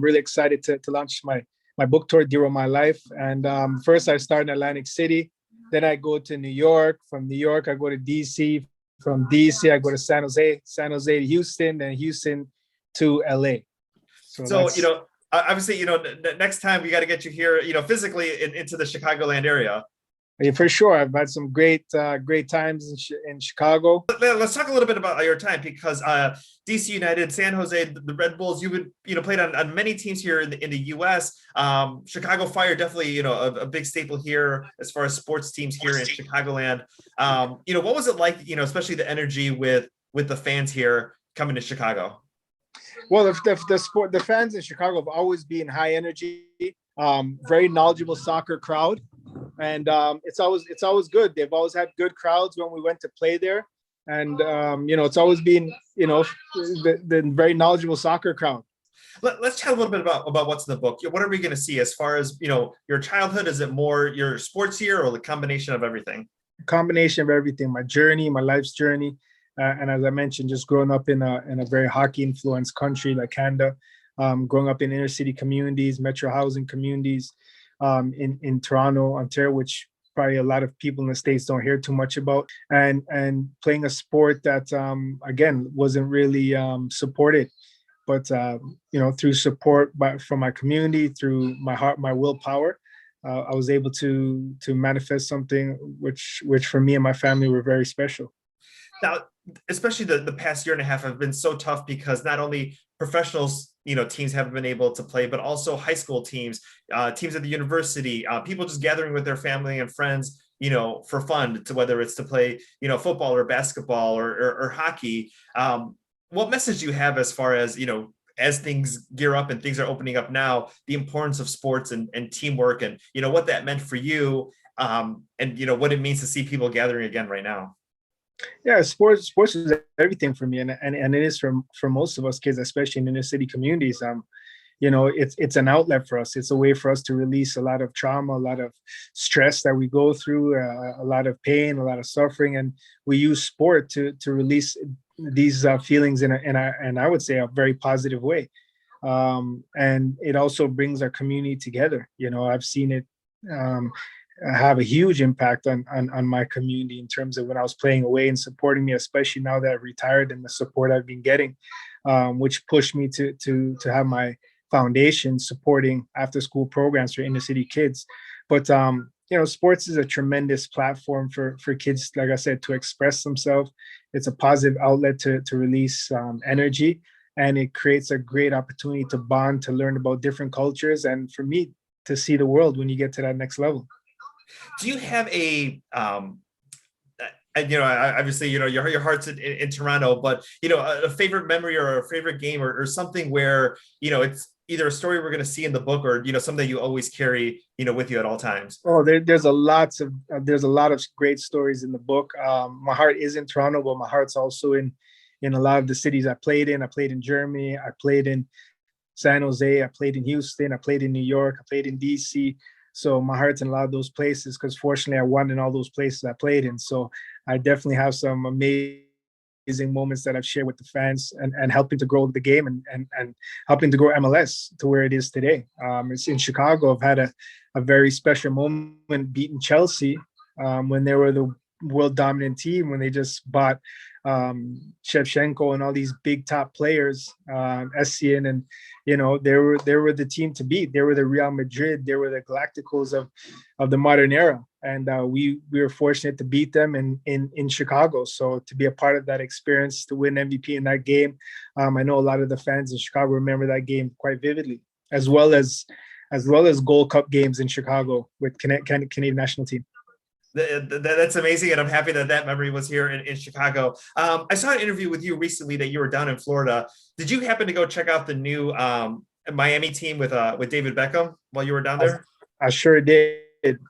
really excited to launch my book tour, DeRo My Life. And first I start in Atlantic City, then I go to New York. From New York, I go to DC. From DC, I go to San Jose to Houston, then Houston to LA. So So, that's obviously, next time we got to get you here, physically into the Chicagoland area. yeah, for sure. I've had some great times in Chicago. Let's talk a little bit about your time, because DC United, San Jose, the Red Bulls, you would played on many teams here in the U.S. Chicago Fire, definitely a big staple here as far as sports teams here in Chicagoland. What was it like, especially the energy with the fans here coming to Chicago? Well, the fans in Chicago have always been high energy, very knowledgeable soccer crowd. And it's always good. They've always had good crowds when we went to play there, and it's always been the very knowledgeable soccer crowd. Let's chat a little bit about what's in the book. What are we going to see as far as your childhood? Is it more your sports here, or the combination of everything? Combination of everything. My journey, my life's journey, and as I mentioned, just growing up in a very hockey influenced country like Canada, growing up in inner city communities, metro housing communities. In Toronto, Ontario, which probably a lot of people in the States don't hear too much about, and playing a sport that again wasn't really supported, but through support from my community, through my heart, my willpower, I was able to manifest something which for me and my family were very special. Now, especially the past year and a half have been so tough, because not only professionals, teams haven't been able to play, but also high school teams, teams at the university, people just gathering with their family and friends, for fun, to whether it's to play, football or basketball or hockey. What message do you have as far as, as things gear up and things are opening up now, the importance of sports and teamwork, and, what that meant for you, and, what it means to see people gathering again right now? Yeah, sports is everything for me, and it is for most of us kids, especially in inner city communities. It's an outlet for us. It's a way for us to release a lot of trauma, a lot of stress that we go through, a lot of pain, a lot of suffering, and we use sport to release these feelings in I would say a very positive way. And it also brings our community together. I've seen it have a huge impact on my community in terms of when I was playing away and supporting me, especially now that I've retired, and the support I've been getting, which pushed me to have my foundation supporting after school programs for inner city kids. But sports is a tremendous platform for kids, like I said, to express themselves. It's a positive outlet to release energy, and it creates a great opportunity to bond, to learn about different cultures, and for me to see the world when you get to that next level. Do you have obviously, your heart's in Toronto, but, a favorite memory or a favorite game or something where, it's either a story we're going to see in the book, or, something you always carry, with you at all times? Oh, there's a lot of great stories in the book. My heart is in Toronto, but my heart's also in a lot of the cities I played in. I played in Germany. I played in San Jose. I played in Houston. I played in New York. I played in DC. So my heart's in a lot of those places, because fortunately I won in all those places I played in. So I definitely have some amazing moments that I've shared with the fans, and helping to grow the game, and helping to grow MLS to where it is today. It's in Chicago. I've had a very special moment beating Chelsea when they were the world dominant team, when they just bought Shevchenko and all these big top players, Essien, and they were the team to beat. They were the Real Madrid. They were the Galacticos of the modern era, and we were fortunate to beat them in Chicago. So to be a part of that experience, to win MVP in that game, I know a lot of the fans in Chicago remember that game quite vividly, as well as Gold Cup games in Chicago with Canadian national team. That's amazing, and I'm happy that memory was here in Chicago. I saw an interview with you recently that you were down in Florida. Did you happen to go check out the new Miami team with David Beckham while you were down there? I sure did.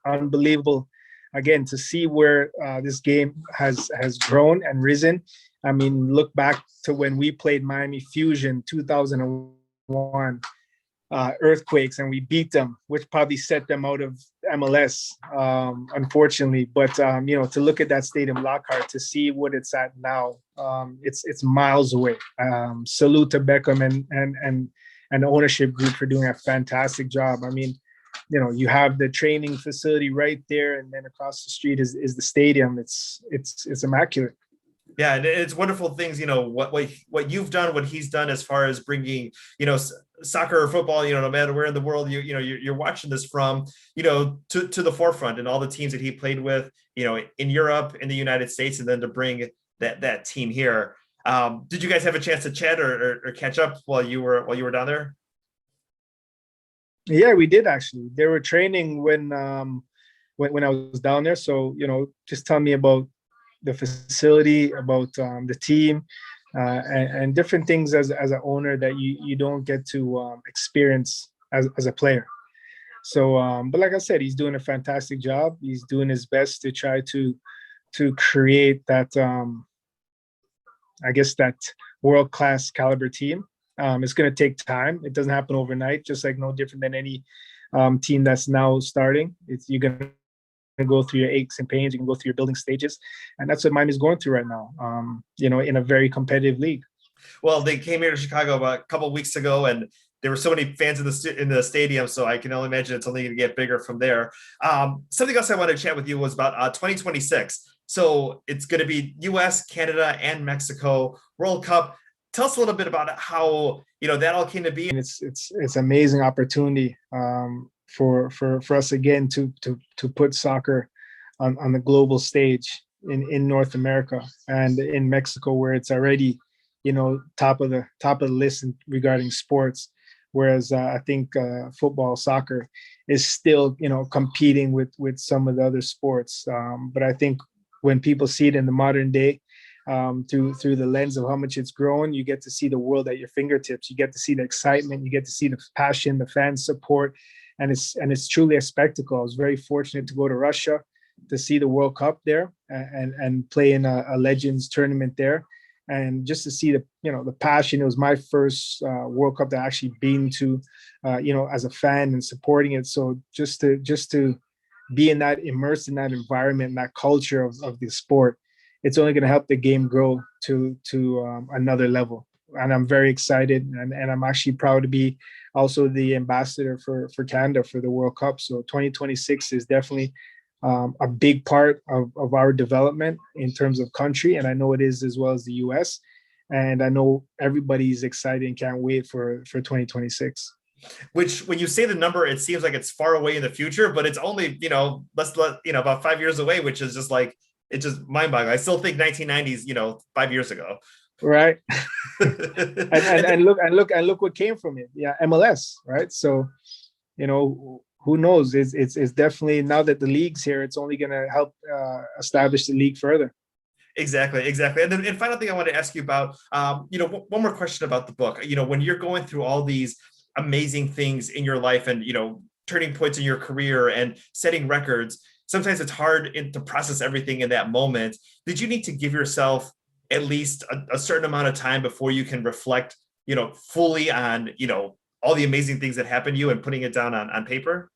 Unbelievable. Again, to see where this game has grown and risen. I mean, look back to when we played Miami Fusion 2001. Earthquakes, and we beat them, which probably set them out of MLS, unfortunately. But to look at that stadium, Lockhart, to see what it's at now, it's miles away. Salute to Beckham and the ownership group for doing a fantastic job. I mean, you have the training facility right there, and then across the street is the stadium. It's immaculate. Yeah, and it's wonderful things, what you've done, what he's done as far as bringing, soccer or football, no matter where in the world you're watching this from, to the forefront, and all the teams that he played with, in Europe, in the United States, and then to bring that team here. Did you guys have a chance to chat or catch up while you were down there? Yeah, we did actually. They were training when I was down there. So, just tell me about the facility, about the team, and different things as an owner that you don't get to experience as a player. So, but like I said, he's doing a fantastic job. He's doing his best to try to create that, I guess, that world class caliber team. It's going to take time. It doesn't happen overnight. Just like no different than any team that's now starting. You're going to go through your aches and pains. You can go through your building stages, and that's what Miami's going through right now. In a very competitive league. Well, they came here to Chicago about a couple of weeks ago, and there were so many fans in the stadium. So I can only imagine it's only going to get bigger from there. Something else I wanted to chat with you was about 2026. So it's going to be U.S., Canada, and Mexico World Cup. Tell us a little bit about how that all came to be. And it's amazing opportunity for us again to put soccer on the global stage in North America and in Mexico, where it's already top of the list regarding sports. Whereas I think football, soccer is still competing with some of the other sports. But I think when people see it in the modern day, through the lens of how much it's grown, you get to see the world at your fingertips. You get to see the excitement, you get to see the passion, the fan support, and it's truly a spectacle. I was very fortunate to go to Russia to see the World Cup there and play in a Legends tournament there, and just to see the passion. It was my first World Cup that I actually been to, as a fan and supporting it. So just to be immersed in that environment and that culture of the sport, it's only going to help the game grow to another level. And I'm very excited, and I'm actually proud to be also the ambassador for Canada for the World Cup. So 2026 is definitely a big part of our development in terms of country, and I know it is as well as the U.S. And I know everybody's excited and can't wait for 2026. Which, when you say the number, it seems like it's far away in the future, but it's only about 5 years away, which is just like, it's just mind-boggling. I still think 1990s, 5 years ago. Right. and look what came from it. Yeah, MLS, right? So, who knows? It's definitely, now that the league's here, it's only going to help establish the league further. Exactly. And then, and final thing I want to ask you about, one more question about the book. When you're going through all these amazing things in your life and, turning points in your career and setting records, sometimes it's hard to process everything in that moment. Did you need to give yourself at least a certain amount of time before you can reflect, fully on, all the amazing things that happened to you and putting it down on paper?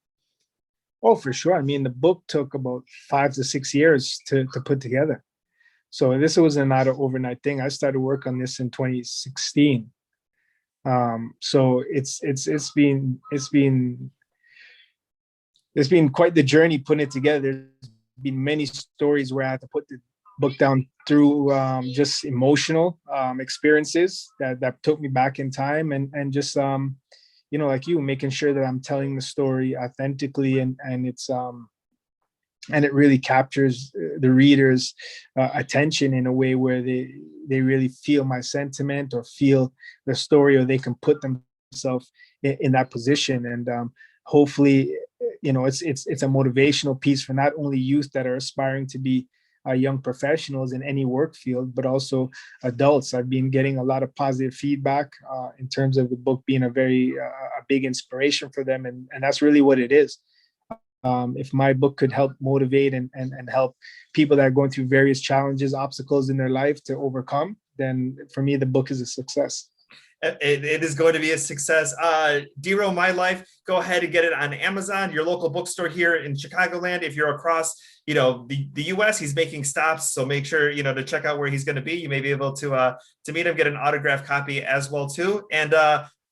Oh, for sure. I mean, the book took about 5 to 6 years to put together. So this was not an overnight thing. I started work on this in 2016. So it's been quite the journey putting it together. There's been many stories where I had to put the book down through just emotional experiences that took me back in time, and just like you, making sure that I'm telling the story authentically, and it's and it really captures the reader's attention in a way where they really feel my sentiment or feel the story, or they can put themselves in that position. And hopefully, it's a motivational piece for not only youth that are aspiring to be young professionals in any work field, but also adults. I've been getting a lot of positive feedback in terms of the book being a big inspiration for them, and that's really what it is. If my book could help motivate and help people that are going through various challenges, obstacles in their life to overcome, then for me, the book is a success. It is going to be a success. DeRo My Life, go ahead and get it on Amazon, your local bookstore here in Chicagoland. If you're across, the US, he's making stops, so make sure to check out where he's going to be. You may be able to meet him, get an autographed copy as well too. And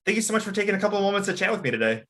Thank you so much for taking a couple of moments to chat with me today.